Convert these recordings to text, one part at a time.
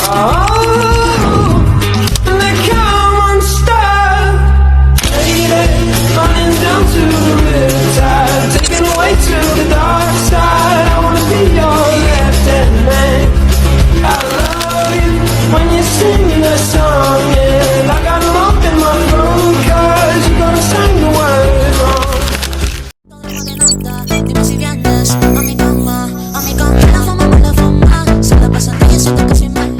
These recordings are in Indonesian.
Oh, they come unstuck, lady, running down to the riptide, taken away to the dark side. I wanna be your left-hand man. I love you when you sing that song, and I got 'em up in my room, 'cause you're gonna sing the words wrong. Dime si vienes a mi cama, la fama, se la pasan riéndose que soy mala.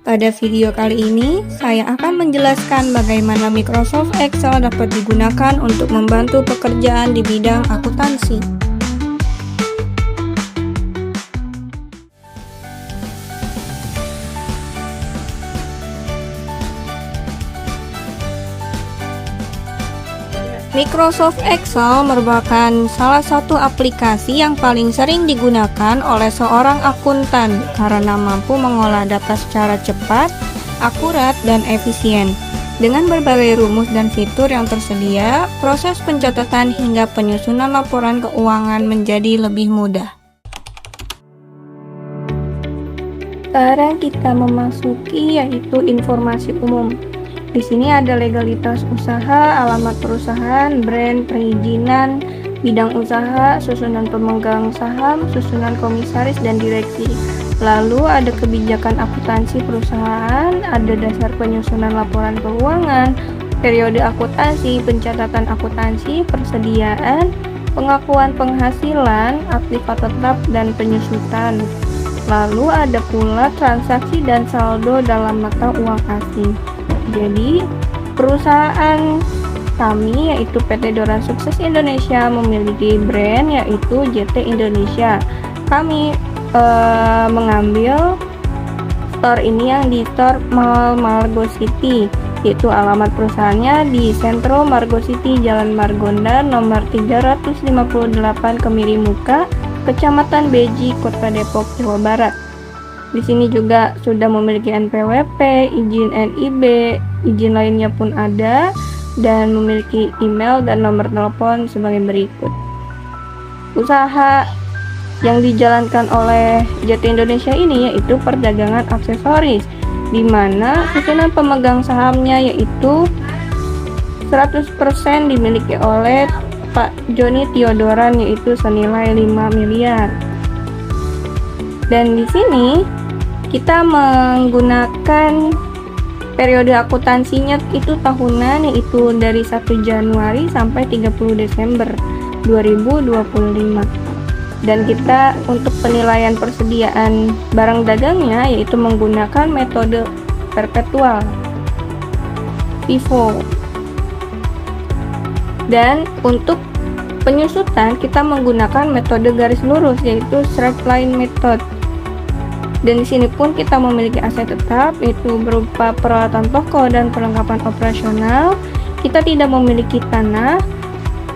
Pada video kali ini, saya akan menjelaskan bagaimana Microsoft Excel dapat digunakan untuk membantu pekerjaan di bidang akuntansi. Microsoft Excel merupakan salah satu aplikasi yang paling sering digunakan oleh seorang akuntan karena mampu mengolah data secara cepat, akurat, dan efisien. Dengan berbagai rumus dan fitur yang tersedia, proses pencatatan hingga penyusunan laporan keuangan menjadi lebih mudah. Sekarang kita memasuki yaitu informasi umum. Di sini ada legalitas usaha, alamat perusahaan, brand, perizinan, bidang usaha, susunan pemegang saham, susunan komisaris dan direksi. Lalu ada kebijakan akuntansi perusahaan, ada dasar penyusunan laporan keuangan, periode akuntansi, pencatatan akuntansi, persediaan, pengakuan penghasilan, aktiva tetap dan penyusutan. Lalu ada pula transaksi dan saldo dalam mata uang asing. Jadi, perusahaan kami yaitu PT Dora Sukses Indonesia memiliki brand yaitu JT Indonesia. Kami mengambil store ini yang di store Mall Margo City, yaitu alamat perusahaannya di Sentro Margo City, Jalan Margonda, nomor 358 Kemiri Muka, Kecamatan Beji, Kota Depok, Jawa Barat. Di sini juga sudah memiliki NPWP, izin NIB, izin lainnya pun ada, dan memiliki email dan nomor telepon sebagai berikut. Usaha yang dijalankan oleh JT Indonesia ini yaitu perdagangan aksesoris, di mana susunan pemegang sahamnya yaitu 100% dimiliki oleh Pak Joni Theodoran, yaitu senilai 5 miliar. Dan di sini kita menggunakan periode akuntansinya itu tahunan, yaitu dari 1 Januari sampai 30 Desember 2025. Dan kita untuk penilaian persediaan barang dagangnya yaitu menggunakan metode perpetual FIFO. Dan untuk penyusutan kita menggunakan metode garis lurus yaitu straight line method. Dan di sini pun kita memiliki aset tetap yaitu berupa peralatan toko dan perlengkapan operasional. Kita tidak memiliki tanah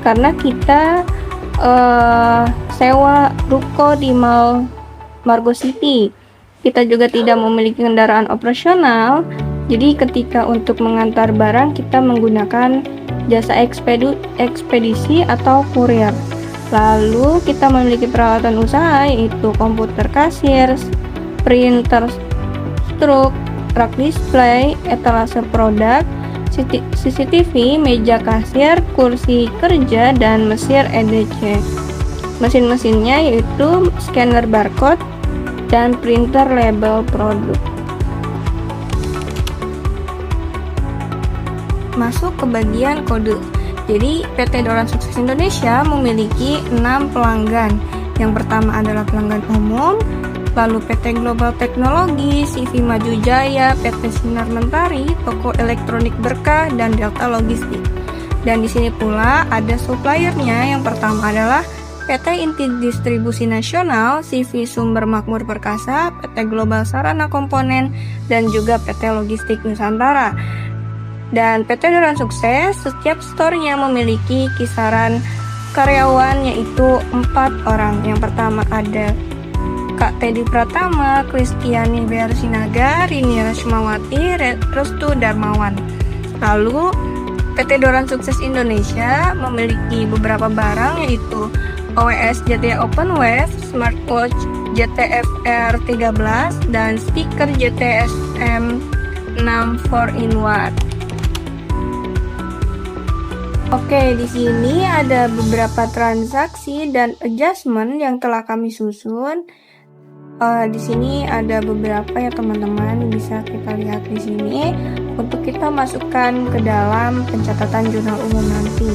karena kita sewa ruko di Mall Margo City. Kita juga tidak memiliki kendaraan operasional. Jadi ketika untuk mengantar barang kita menggunakan jasa ekspedisi atau kurir. Lalu kita memiliki peralatan usaha yaitu komputer kasir, printer, struk, rak display, etalase produk, CCTV, meja kasir, kursi kerja, dan mesin EDC. Mesin-mesinnya yaitu scanner barcode dan printer label produk. Masuk ke bagian kode. Jadi PT Dora Sukses Indonesia memiliki 6 pelanggan. Yang pertama adalah pelanggan umum, lalu PT Global Teknologi, CV Maju Jaya, PT Sinar Mentari, Toko Elektronik Berkah, dan Delta Logistik. Dan di sini pula ada suppliernya. Yang pertama adalah PT Inti Distribusi Nasional, CV Sumber Makmur Perkasa, PT Global Sarana Komponen, dan juga PT Logistik Nusantara. Dan PT Doran Sukses, setiap store-nya memiliki kisaran karyawan yaitu 4 orang. Yang pertama ada Kak Teddy Pratama, Kristiani Bersinaga, Rini Rasmawati, Restu Darmawan. Lalu PT Doran Sukses Indonesia memiliki beberapa barang yaitu OWS JT Openwave, Smartwatch JTFR 13, dan speaker JTSM 6 4-in-1. Oke, di sini ada beberapa transaksi dan adjustment yang telah kami susun. Di sini ada beberapa ya teman-teman, bisa kita lihat di sini untuk kita masukkan ke dalam pencatatan jurnal umum nanti.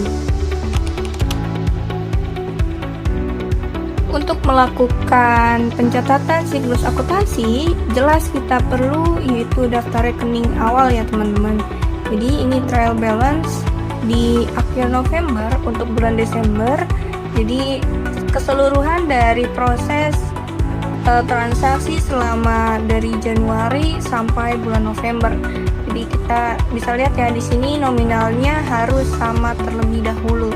Untuk melakukan pencatatan siklus akuntansi, jelas kita perlu yaitu daftar rekening awal ya teman-teman. Jadi ini trial balance di akhir November untuk bulan Desember. Jadi keseluruhan dari proses transaksi selama dari Januari sampai bulan November. Jadi kita bisa lihat ya di sini nominalnya harus sama terlebih dahulu.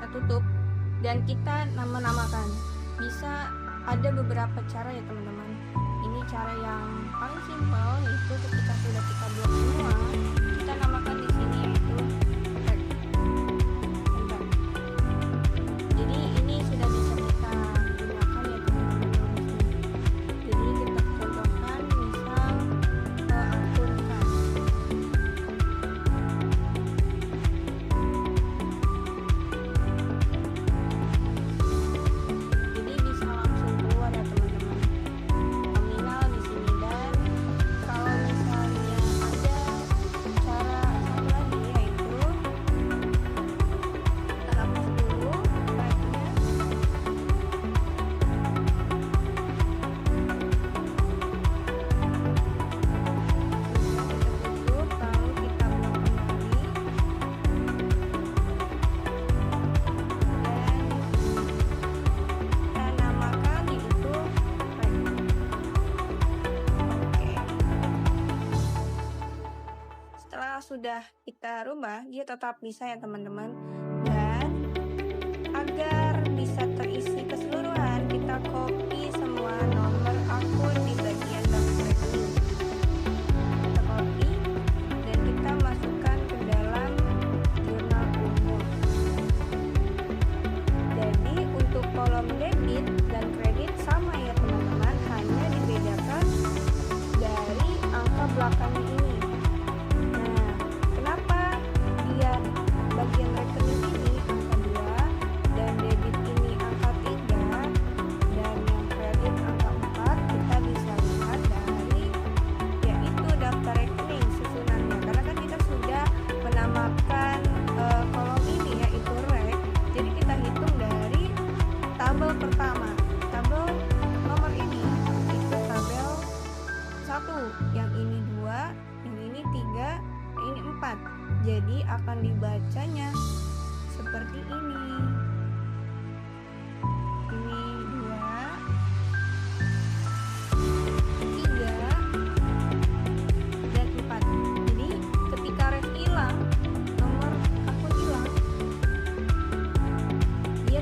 Tutup dan kita menamakan. Bisa ada beberapa cara ya teman-teman. Ini cara yang paling simpel, yaitu ketika sudah kita blok semua, kita namakan di sini yaitu rek. Jadi ini sudah bisa kita gunakan ya teman-teman. Jadi kita contohkan misal akun kas. Sudah kita rubah, dia tetap bisa ya teman-teman. Dan agar bisa terisi keseluruhan, kita copy semua nomor akun di bagian daftar rekening. Kita copy dan kita masukkan ke dalam jurnal umum. Jadi untuk kolom debit dan kredit sama ya teman-teman, hanya dibedakan dari angka belakangnya ini. Bagian rekening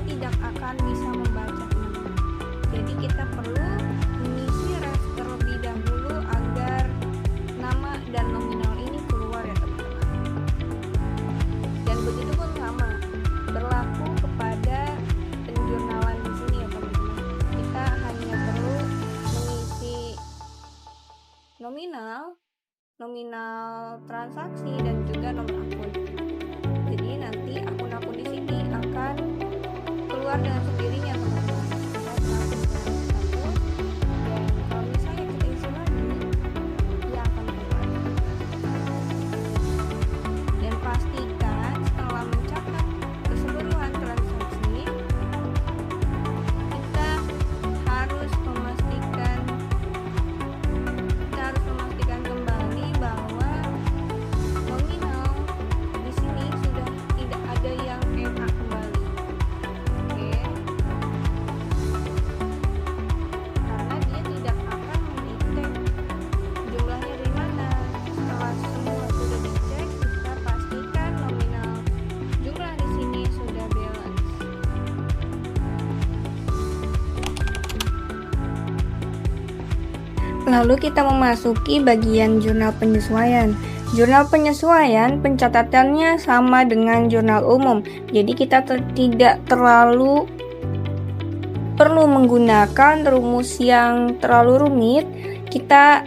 tidak akan bisa membacanya. Jadi kita perlu mengisi ref terlebih dahulu agar nama dan nominal ini keluar ya teman-teman. Dan begitu pun sama berlaku kepada penjurnalan di sini ya teman-teman. Kita hanya perlu mengisi nominal transaksi dan juga nomor akun. Jadi nanti akun-akun di sini akan keluar dengan sendirinya teman-teman. Kita transaksi satu dan kalau misalnya kita isi lagi, dia akan keluar. Dan pastikan setelah mencatat keseluruhan transaksi, kita harus memastikan kembali bahwa nominal di sini sudah tidak ada yang MA kembali. Oke. Karena dia tidak akan mendetek jumlahnya dari mana. Setelah semua sudah dicek, kita pastikan nominal jumlah di sini sudah balance. Lalu kita memasuki bagian jurnal penyesuaian. Jurnal penyesuaian pencatatannya sama dengan jurnal umum. Jadi kita tidak terlalu perlu menggunakan rumus yang terlalu rumit. Kita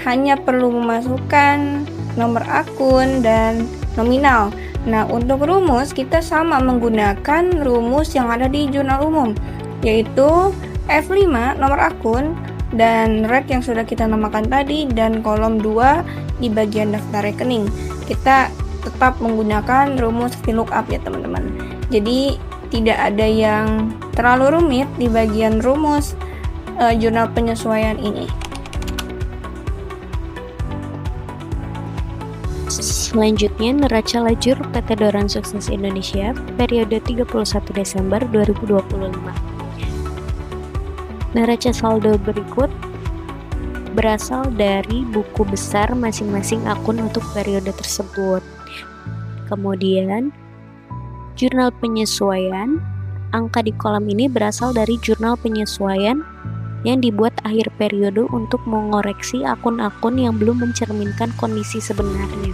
hanya perlu memasukkan nomor akun dan nominal. Nah, untuk rumus kita sama menggunakan rumus yang ada di jurnal umum, yaitu F5 nomor akun dan rek yang sudah kita namakan tadi, dan kolom 2 di bagian daftar rekening. Kita tetap menggunakan rumus VLOOKUP ya teman-teman. Jadi tidak ada yang terlalu rumit di bagian rumus jurnal penyesuaian ini. Selanjutnya, neraca lajur PT Doran Sukses Indonesia periode 31 Desember 2025. Neraca saldo berikut berasal dari buku besar masing-masing akun untuk periode tersebut. Kemudian, jurnal penyesuaian, angka di kolom ini berasal dari jurnal penyesuaian yang dibuat akhir periode untuk mengoreksi akun-akun yang belum mencerminkan kondisi sebenarnya.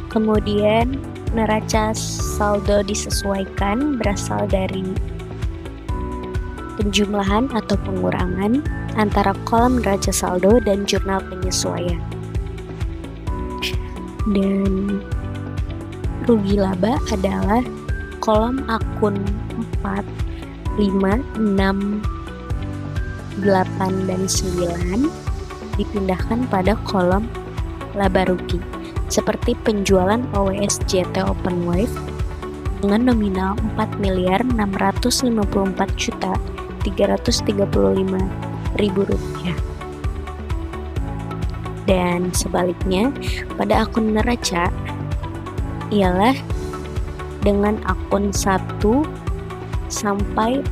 Kemudian, neraca saldo disesuaikan berasal dari penjumlahan atau pengurangan antara kolom neraca saldo dan jurnal penyesuaian. Dan rugi laba adalah kolom akun 4, 5, 6, 8, dan 9 dipindahkan pada kolom laba rugi, seperti penjualan OWS JT Open Wave dengan nominal Rp4.354.335.000. Dan sebaliknya, pada akun neraca ialah dengan akun 1 sampai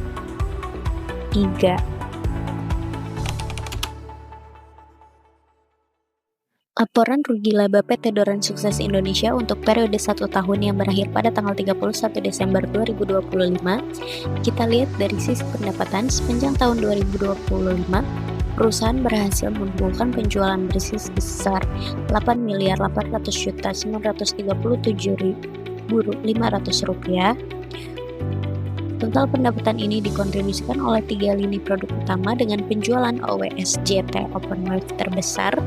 3. Laporan rugi laba PT Doran Sukses Indonesia untuk periode 1 tahun yang berakhir pada tanggal 31 Desember 2025. Kita lihat dari sisi pendapatan sepanjang tahun 2025, perusahaan berhasil mengumpulkan penjualan bersih sebesar Rp8.837.937.500. Total pendapatan ini dikontribusikan oleh 3 lini produk utama dengan penjualan OWS JT Open Wave terbesar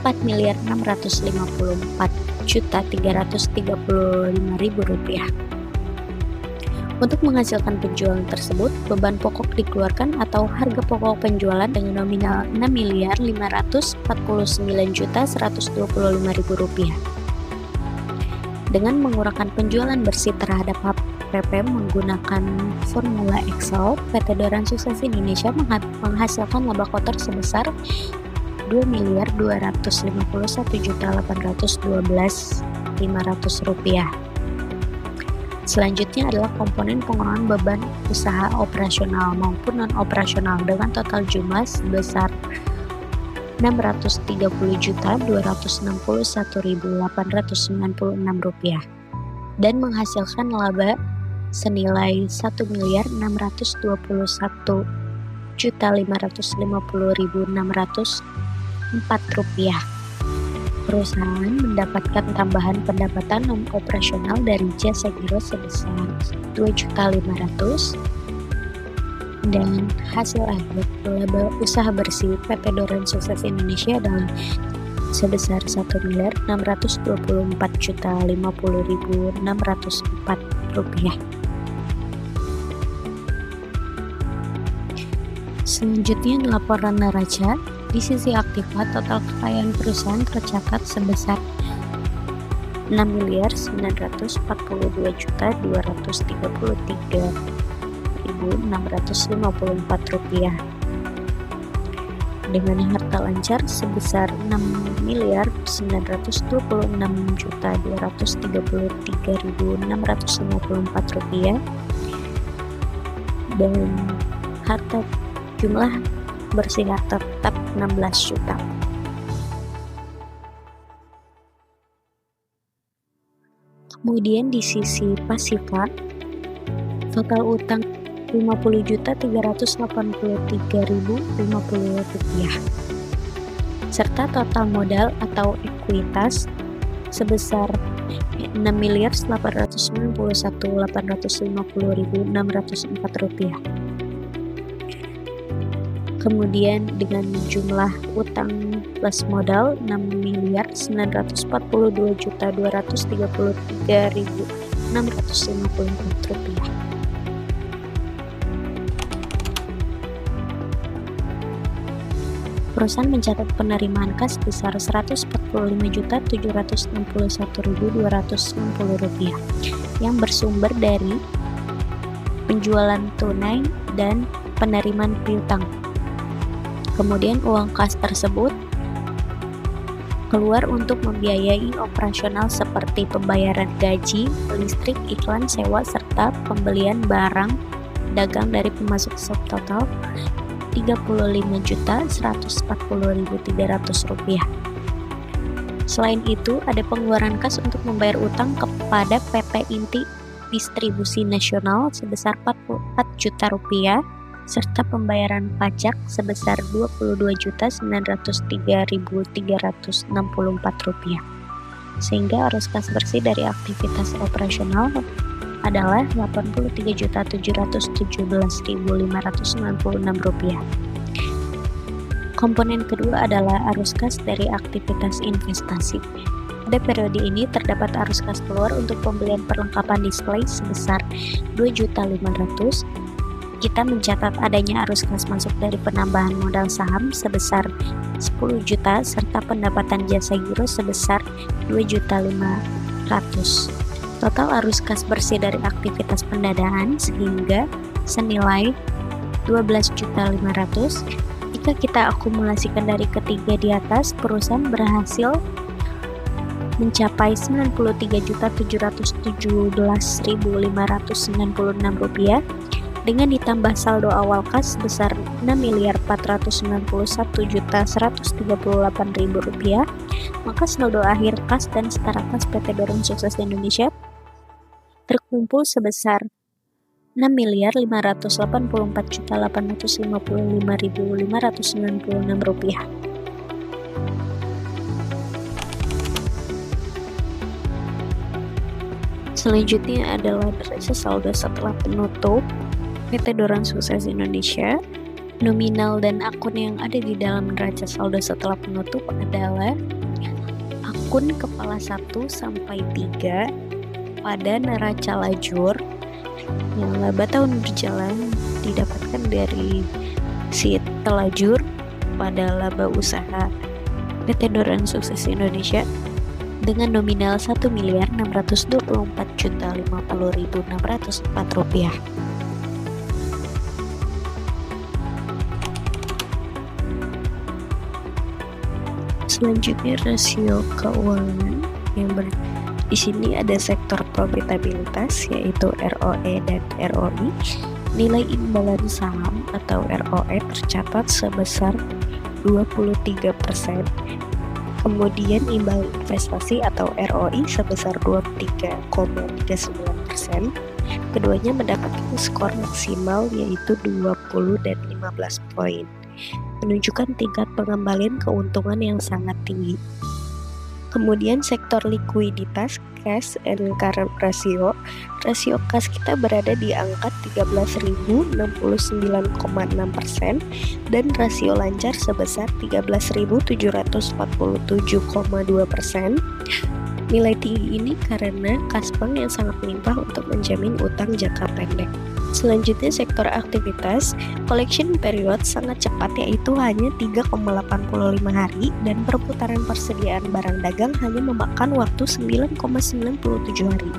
Rp4.654.335.000. Untuk menghasilkan penjualan tersebut, beban pokok dikeluarkan atau harga pokok penjualan dengan nominal Rp6.549.125.000. Dengan mengurangkan penjualan bersih terhadap HPP menggunakan formula Excel, PT Doran Sukses Indonesia menghasilkan laba kotor sebesar Rp2.251.812.500. Selanjutnya adalah komponen pengurangan beban usaha operasional maupun non-operasional dengan total jumlah sebesar Rp630.261.896 dan menghasilkan laba senilai Rp1.921.550.604. Perusahaan mendapatkan tambahan pendapatan non-operasional dari jasa giro sebesar Rp2.500.000 dan hasil akhir laba usaha bersih PT Doran Sukses Indonesia adalah sebesar Rp1.620.050.604. Selanjutnya laporan neraca. Di sisi aktiva, total kekayaan perusahaan tercatat sebesar Rp6.943.233.654 dengan harta lancar sebesar Rp6.926.233.654 dan harta jumlah bersih tetap 16 juta. Kemudian di sisi pasifa, total utang Rp50.383.050 serta total modal atau ekuitas sebesar Rp6.891.850.604. Kemudian dengan jumlah utang plus modal Rp6.422.233.654. Perusahaan mencatat penerimaan kas sebesar Rp145.761.260 yang bersumber dari penjualan tunai dan penerimaan piutang. Kemudian uang kas tersebut keluar untuk membiayai operasional seperti pembayaran gaji, listrik, iklan, sewa, serta pembelian barang dagang dari pemasok subtotal Rp35.140.300. Selain itu, ada pengeluaran kas untuk membayar utang kepada PT Inti Distribusi Nasional sebesar Rp44 juta serta pembayaran pajak sebesar Rp22.903.364. Sehingga arus kas bersih dari aktivitas operasional adalah Rp83.717.596. Komponen kedua adalah arus kas dari aktivitas investasi. Pada periode ini terdapat arus kas keluar untuk pembelian perlengkapan display sebesar Rp2.500.000. Kita mencatat adanya arus kas masuk dari penambahan modal saham sebesar Rp10 juta serta pendapatan jasa giro sebesar Rp2.500.000. Total arus kas bersih dari aktivitas pendanaan sehingga senilai Rp12.500.000. Jika kita akumulasikan dari ketiga di atas, perusahaan berhasil mencapai Rp97.711.596 dengan ditambah saldo awal kas sebesar Rp6.491.138.000, maka saldo akhir kas dan setara kas PT Doran Sukses Indonesia terkumpul sebesar Rp6.584.855.596. Selanjutnya adalah neraca saldo setelah penutup PT Doran Sukses Indonesia. Nominal dan akun yang ada di dalam neraca saldo setelah penutup adalah akun kepala 1 sampai 3 pada neraca lajur yang laba tahun berjalan didapatkan dari si telajur pada laba usaha PT Doran Sukses Indonesia dengan nominal Rp1.624.050.604. Selanjutnya rasio keuangan yang di sini ada sektor profitabilitas yaitu ROE dan ROI. Nilai imbalan saham atau ROE tercatat sebesar 23%. Kemudian imbal investasi atau ROI sebesar 23,39%. Keduanya mendapatkan skor maksimal yaitu 20 dan 15 poin, menunjukkan tingkat pengembalian keuntungan yang sangat tinggi. Kemudian sektor likuiditas, cash and current ratio. Rasio kas kita berada di angka 13.069,6% dan rasio lancar sebesar 13.747,2%. Nilai tinggi ini karena kas bank yang sangat melimpah untuk menjamin utang jangka pendek. Selanjutnya sektor aktivitas, collection period sangat cepat yaitu hanya 3,85 hari dan perputaran persediaan barang dagang hanya memakan waktu 9,97 hari.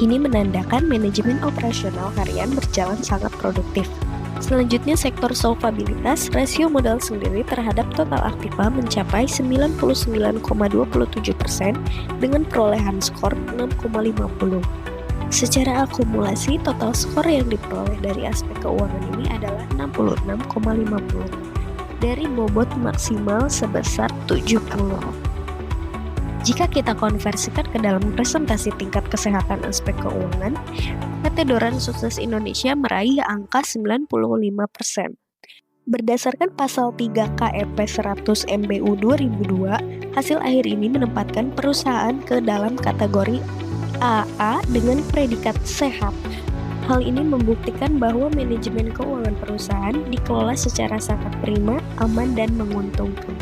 Ini menandakan manajemen operasional harian berjalan sangat produktif. Selanjutnya sektor solvabilitas, rasio modal sendiri terhadap total aktiva mencapai 99,27% dengan perolehan skor 6,50. Secara akumulasi, total skor yang diperoleh dari aspek keuangan ini adalah 66,50 dari bobot maksimal sebesar 70. Jika kita konversikan ke dalam presentasi tingkat kesehatan aspek keuangan, PT Doran Sukses Indonesia meraih angka 95%. Berdasarkan pasal 3 KEP 100 MBU 2002, hasil akhir ini menempatkan perusahaan ke dalam kategori AA dengan predikat sehat. Hal ini membuktikan bahwa manajemen keuangan perusahaan dikelola secara sangat prima, aman, dan menguntungkan.